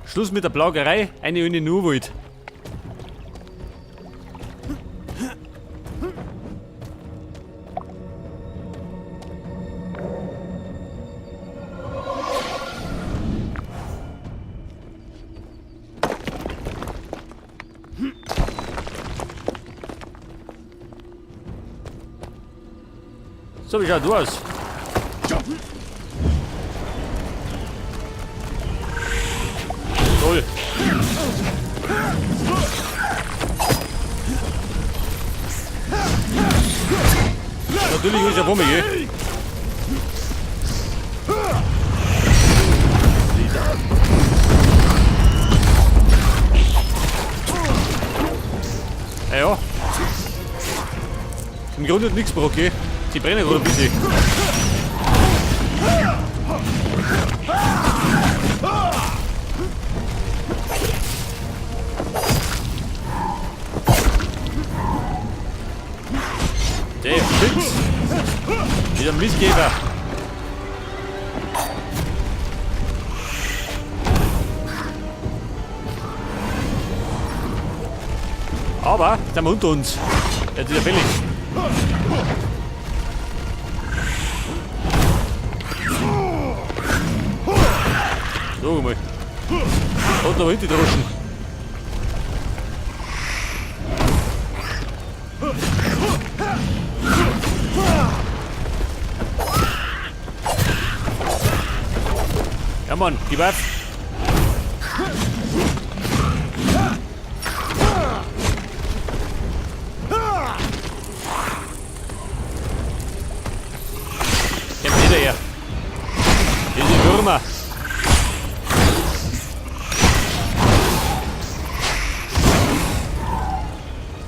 Schluss mit der Plagerei, eine in den Urwald. So, wie schaut du aus? Toll. Natürlich ist er vor mir, gell? Ja. Im Grunde hat nichts gebraucht, gell? Die brennen gerade ein bisschen. Der Fix! Dieser Missgeber! Aber, der unter uns. Der ist ja billig. So mal. Und noch hinten draußen. Ja Mann, gib ab. Kämpft hinterher. Diese Würmer.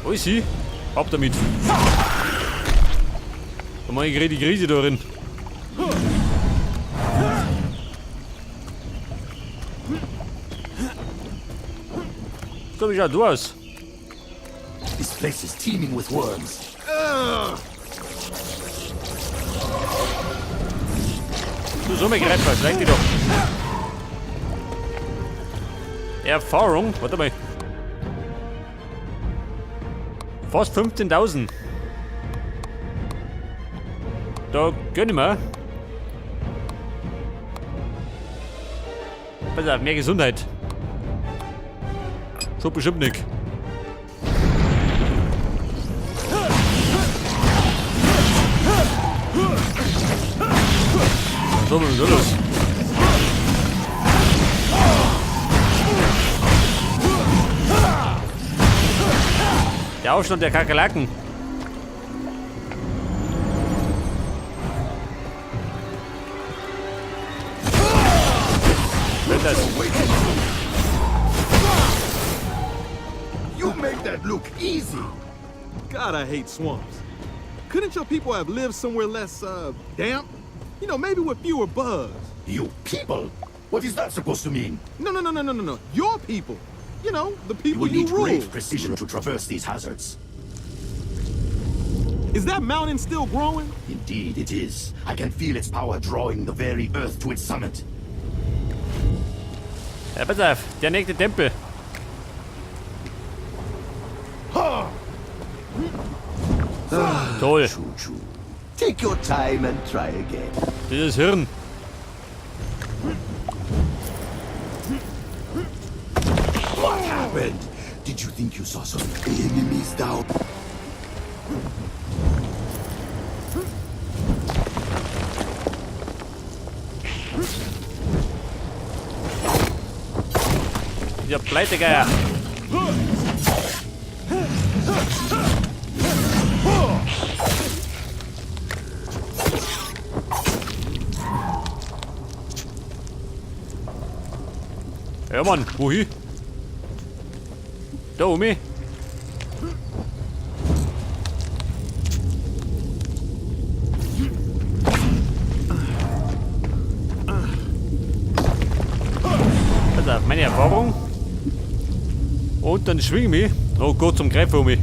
Wo ist sie? Ab damit. Da mach ich gerade die Krise da drin. So, wie schaut du aus? This place is teeming with worms. Du so mir gerettet was, leg dich doch. Erfahrung, warte mal. Fast 15.000. Da gönn ich mir. Pass auf, mehr Gesundheit. So bestimmt nicht. So, was ist da los? Der Aufstand der Kakerlaken. Wird das? You make that look easy. God, I hate swamps. Couldn't your people have lived somewhere less, damp? You know, maybe with fewer bugs. You people? What is that supposed to mean? No. Your people. You know, the You people will you need rule. great precision to traverse these hazards. Is that mountain still growing? Indeed, it is. I can feel its power drawing the very earth to its summit. Ja, pass auf, der nächste Tempel. Toll, Choo-choo. Take your time and try again. dieses Hirn. What happened? Did you think you saw some enemies down? Dieser Pleitegeier. Ja Mann, wohin? Da oben. Pass auf, meine Erfahrung. Und dann schwing mich. Oh Gott, zum Greifen um mich.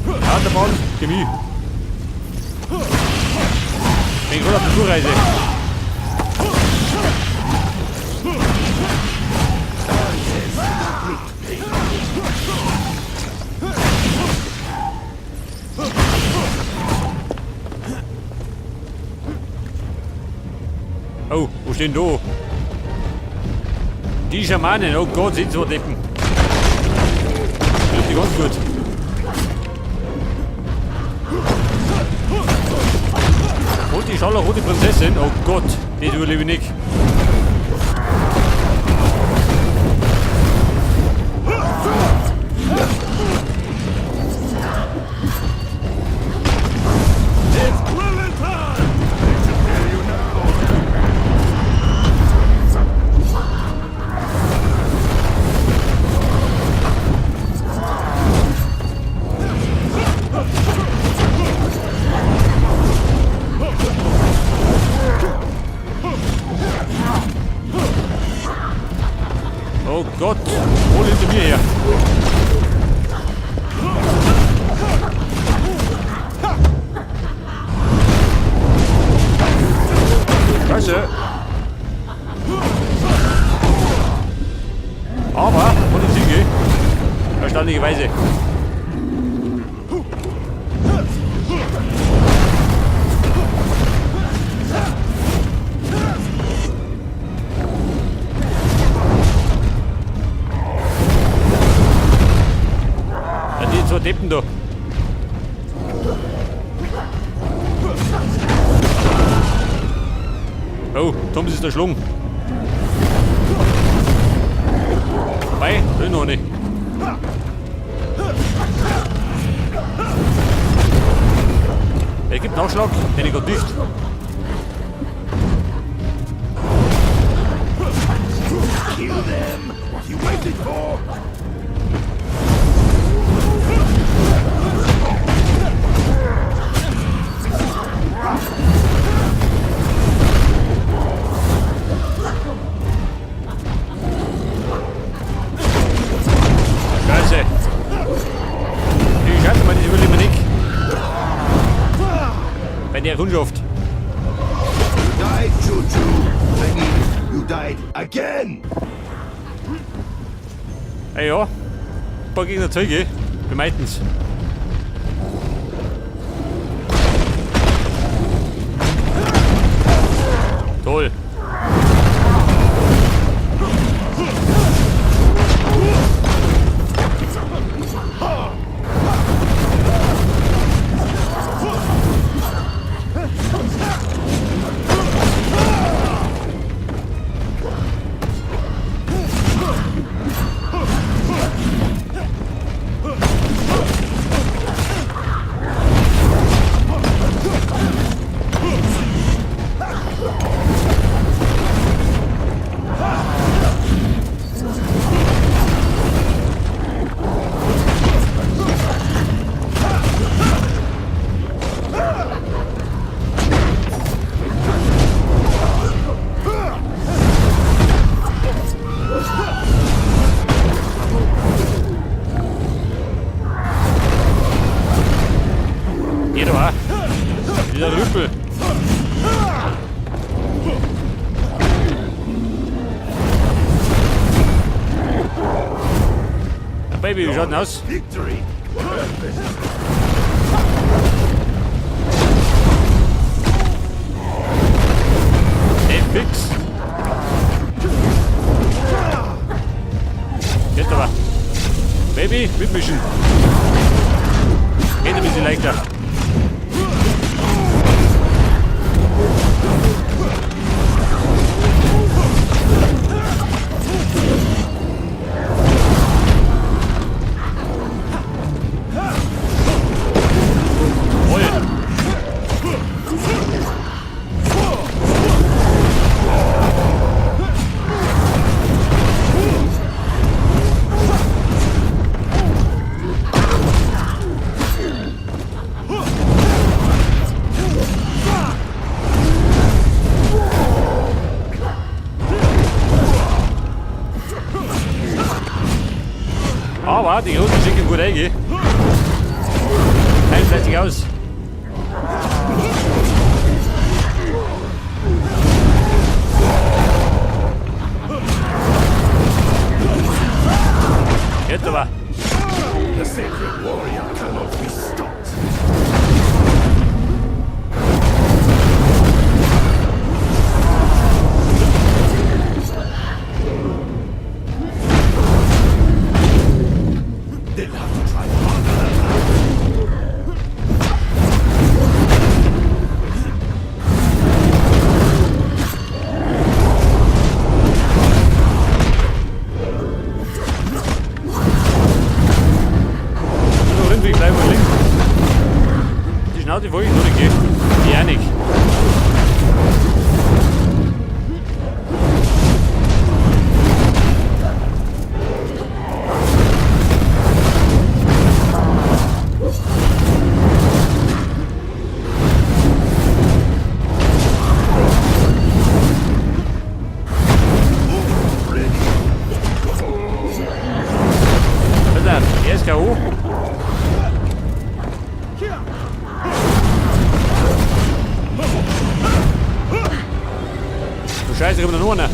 Autobahn, geh mich. voll auf der Tourreise. Oh, wo stehen da? Die Schamanen, oh Gott, sind so Deppen. Trifft die ganz gut. Und die scharlachrote Prinzessin, oh Gott, die überlebe ich nicht. Oh Gott, hol hinter mir her. Scheiße. Aber von den Siege, erstaunlicherweise. Die zwei Deppen da. Oh, Thomas ist erschlungen. Bei, will noch nicht. Er gibt einen Ausschlag, den ich gerade nicht. Kill them! What you waited for? Scheiße. Die Scheiße, man, ich überlebe nicht. Bei der Kundschaft. You died, Choo-Choo. I mean, you died again! Ja, ein paar Gegner Zeuge. Wir meinten's. Toll. Jeder war. Dieser Rüppel. Baby, wie schaut denn aus? Victory! Hey, fix. Geht aber. Baby, mitmischen. Geht ein bisschen leichter. Aber die Russen schicken gut ein. Heimslässig aus. noch nicht gehen. Ja, nicht. Er ist K.O. Du Scheiße, kommt da noch einer.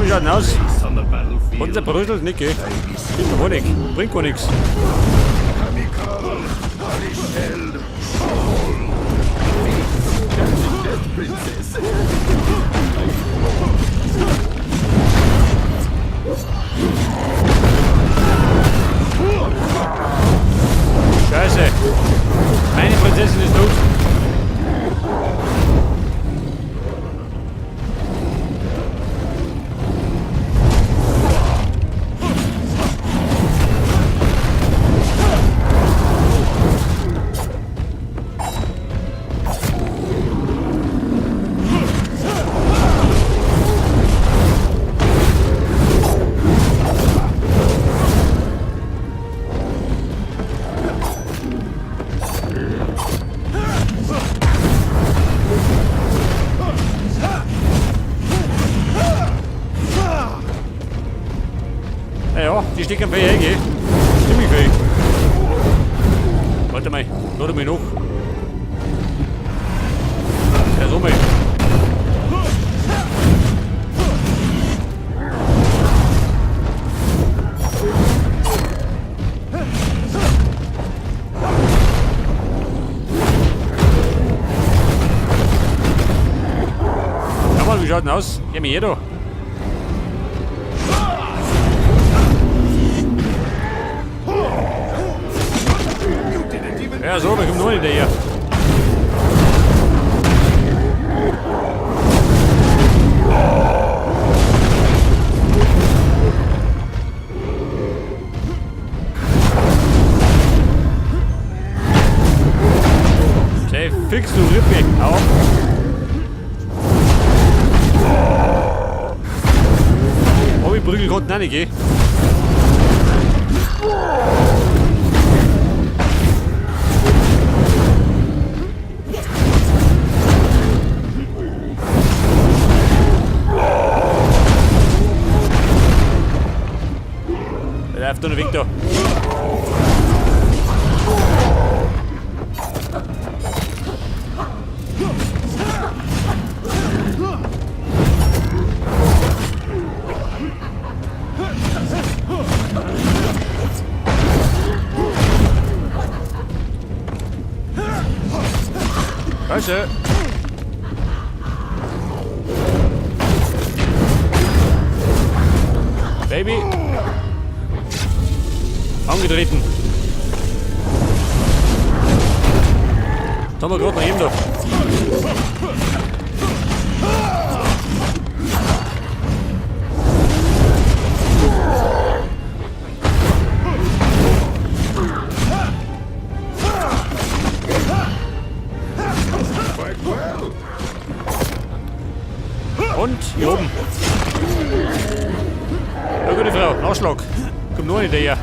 Wie schaut denn aus? On the battlefield. Unser Brösel, nicht, gell? Bringt gar nichts. Bringt gar nichts. Kamikal, Held, Princess. Scheiße. Meine Prinzessin ist tot. Ja, die stecken bei ihr, gell? Ziemlich viel. Warte mal, lade mich noch. Ja, so mal. Ja, Mann, wie schaut denn aus? Ja, mir jeder. Ja, so, wir kommen noch nicht hier. Sei fix, du Rippe. Au. Oh, ich prügel gerade nicht, gell? Der läuft da noch weg da. Scheiße. Baby. Angetreten. Da haben wir gerade noch eben da. Und hier oben. Ja, gute Frau, Nachschlag. Kommt noch nicht daher.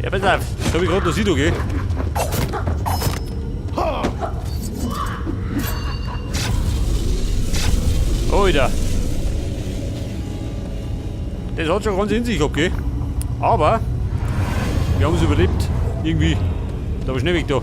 Ja, pass auf. Da hab ich gerade noch Sido, gell? Alter. Das hat schon ganz in sich, okay. Aber wir haben es überlebt. Irgendwie. Da war Schnee weg da.